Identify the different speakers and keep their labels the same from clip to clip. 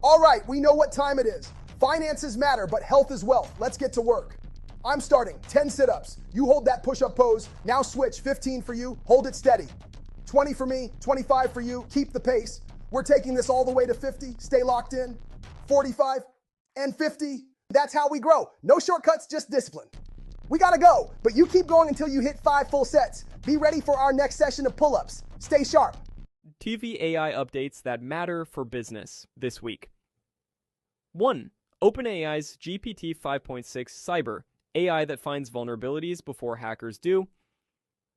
Speaker 1: All right, we know what time it is. Finances matter, but health is wealth. Let's get to work. I'm starting 10 sit-ups. You hold that push-up pose. Now switch, 15 for you. Hold it steady. 20 for me, 25 for you. Keep the pace. We're taking this all the way to 50. Stay locked in. 45 and 50. That's how we grow. No shortcuts, just discipline. We gotta go, but you keep going until you hit 5 full sets. Be ready for our next session of pull-ups. Stay sharp.
Speaker 2: TV AI updates that matter for business this week. 1. OpenAI's GPT 5.6 Cyber, AI that finds vulnerabilities before hackers do.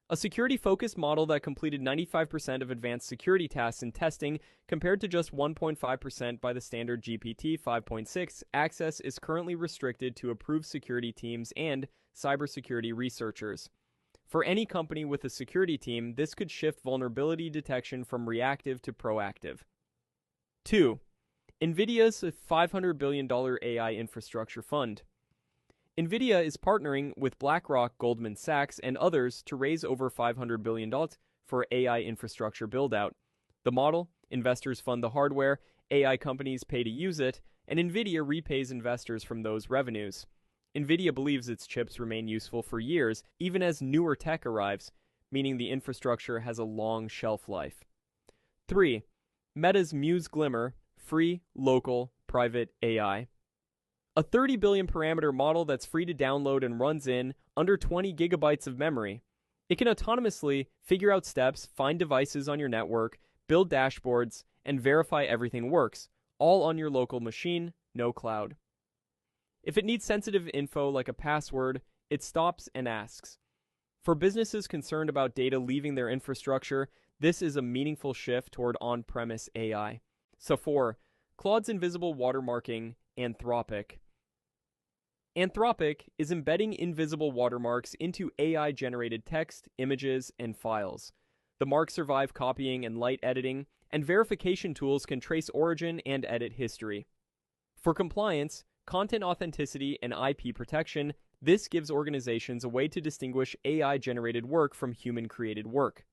Speaker 2: A security-focused model that completed 95% of advanced security tasks in testing compared to just 1.5% by the standard GPT 5.6. Access is currently restricted to approved security teams and cybersecurity researchers. For any company with a security team, this could shift vulnerability detection from reactive to proactive. 2. Nvidia's $500 billion AI infrastructure fund. Nvidia is partnering with BlackRock, Goldman Sachs, and others to raise over $500 billion for AI infrastructure build-out. The model, investors fund the hardware, AI companies pay to use it, and Nvidia repays investors from those revenues. Nvidia believes its chips remain useful for years, even as newer tech arrives, meaning the infrastructure has a long shelf life. 3. Meta's Muse Glimmer, free, local, private AI. A 30 billion parameter model that's free to download and runs in under 20 gigabytes of memory. It can autonomously figure out steps, find devices on your network, build dashboards, and verify everything works, all on your local machine, no cloud. If it needs sensitive info like a password, it stops and asks. For businesses concerned about data leaving their infrastructure, this is a meaningful shift toward on-premise AI. So 4. Claude's invisible watermarking, Anthropic. Anthropic is embedding invisible watermarks into AI-generated text, images, and files. The marks survive copying and light editing, and verification tools can trace origin and edit history. For compliance, content authenticity, and IP protection, this gives organizations a way to distinguish AI-generated work from human-created work.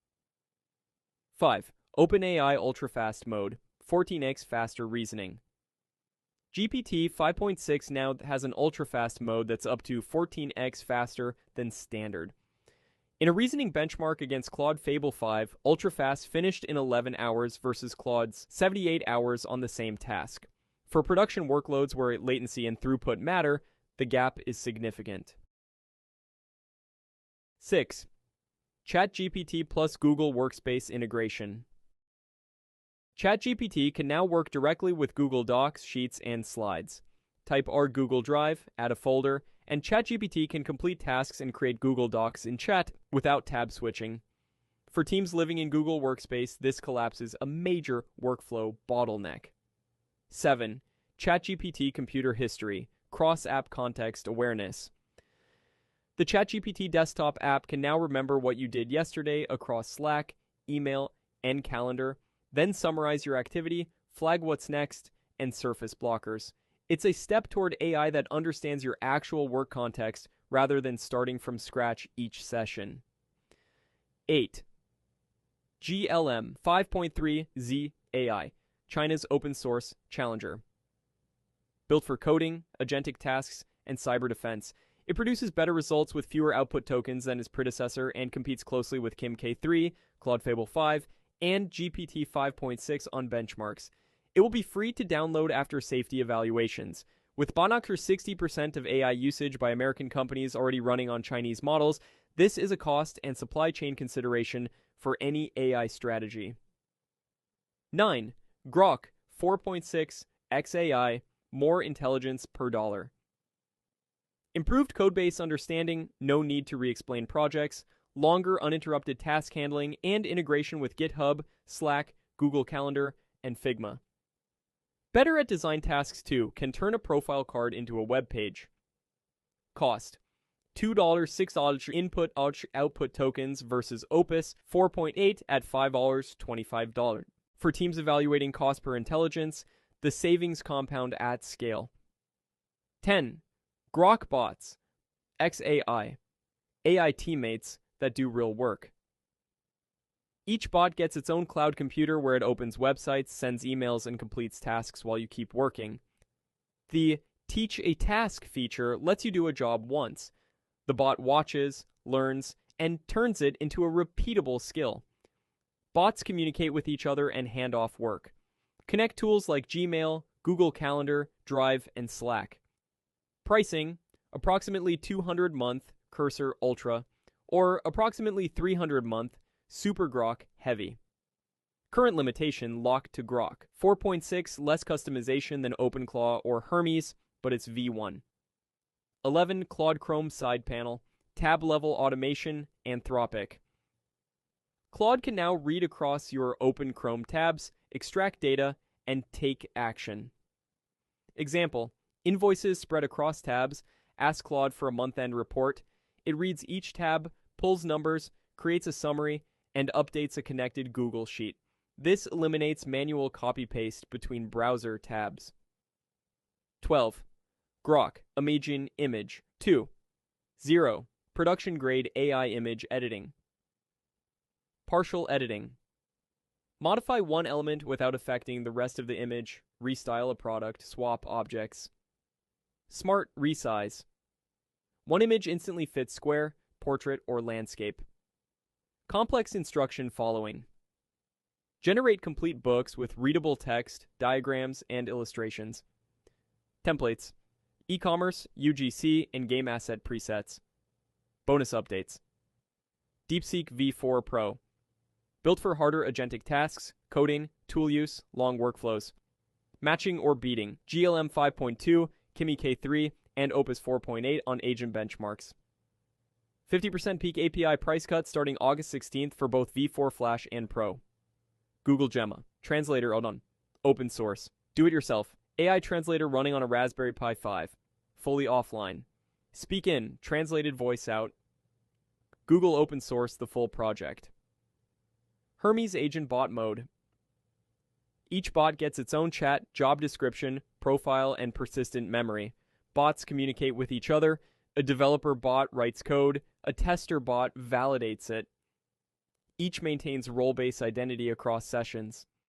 Speaker 2: 5. OpenAI Ultra-Fast Mode, 14x faster reasoning. GPT 5.6 now has an ultra-fast mode that's up to 14x faster than standard. In a reasoning benchmark against Claude Fable 5, ultra-fast finished in 11 hours versus Claude's 78 hours on the same task. For production workloads where latency and throughput matter, the gap is significant. 6. ChatGPT plus Google Workspace integration. ChatGPT can now work directly with Google Docs, Sheets, and Slides. Type our Google Drive, add a folder, and ChatGPT can complete tasks and create Google Docs in Chat without tab switching. For teams living in Google Workspace, this collapses a major workflow bottleneck. 7. ChatGPT Computer History, Cross-App Context Awareness. The ChatGPT desktop app can now remember what you did yesterday across Slack, email, and calendar, then summarize your activity, flag what's next, and surface blockers. It's a step toward AI that understands your actual work context rather than starting from scratch each session. 8. GLM 5.3 Z AI, China's open source challenger. Built for coding, agentic tasks, and cyber defense, it produces better results with fewer output tokens than its predecessor and competes closely with Kim K3, Claude Fable 5, and GPT 5.6 on benchmarks. It will be free to download after safety evaluations. With Bonacre 60% of AI usage by American companies already running on Chinese models, this is a cost and supply chain consideration for any AI strategy. 9. Grok 4.6 XAI, more intelligence per dollar. Improved codebase understanding, no need to re-explain projects, longer uninterrupted task handling, and integration with GitHub, Slack, Google Calendar, and Figma. Better at design tasks too, can turn a profile card into a web page. Cost: $2, $6 input output tokens versus Opus 4.8 at $5, $25. For teams evaluating cost per intelligence, the savings compound at scale. 10. Grok bots, XAI, AI teammates that do real work. Each bot gets its own cloud computer where it opens websites, sends emails, and completes tasks while you keep working. The Teach a Task feature lets you do a job once. The bot watches, learns, and turns it into a repeatable skill. Bots communicate with each other and hand off work. Connect tools like Gmail, Google Calendar, Drive, and Slack. Pricing, approximately $200 month Cursor Ultra, or approximately $300 month Super Grok Heavy. Current limitation locked to Grok. 4.6 less customization than OpenClaw or Hermes, but it's V1. 11 Claude Chrome side panel, tab level automation, Anthropic. Claude can now read across your open Chrome tabs, extract data, and take action. Example, invoices spread across tabs. Ask Claude for a month-end report. It reads each tab, pulls numbers, creates a summary, and updates a connected Google Sheet. This eliminates manual copy-paste between browser tabs. 12. Grok, Imagine Image. 2. 0. Production-grade AI image editing. Partial editing. Modify one element without affecting the rest of the image. Restyle a product. Swap objects. Smart Resize. One image instantly fits square, portrait, or landscape. Complex instruction following. Generate complete books with readable text, diagrams, and illustrations. Templates. E-commerce, UGC, and game asset presets. Bonus updates. DeepSeek V4 Pro. Built for harder agentic tasks, coding, tool use, long workflows. Matching or beating. GLM 5.2, Kimi K3, and Opus 4.8 on agent benchmarks. 50% peak API price cut starting August 16th for both V4 Flash and Pro. Google Gemma. Translator on. Open source. Do it yourself. AI translator running on a Raspberry Pi 5. Fully offline. Speak in. Translated voice out. Google open source the full project. Hermes Agent Bot Mode. Each bot gets its own chat, job description, profile, and persistent memory. Bots communicate with each other. A developer bot writes code. A tester bot validates it. Each maintains role-based identity across sessions.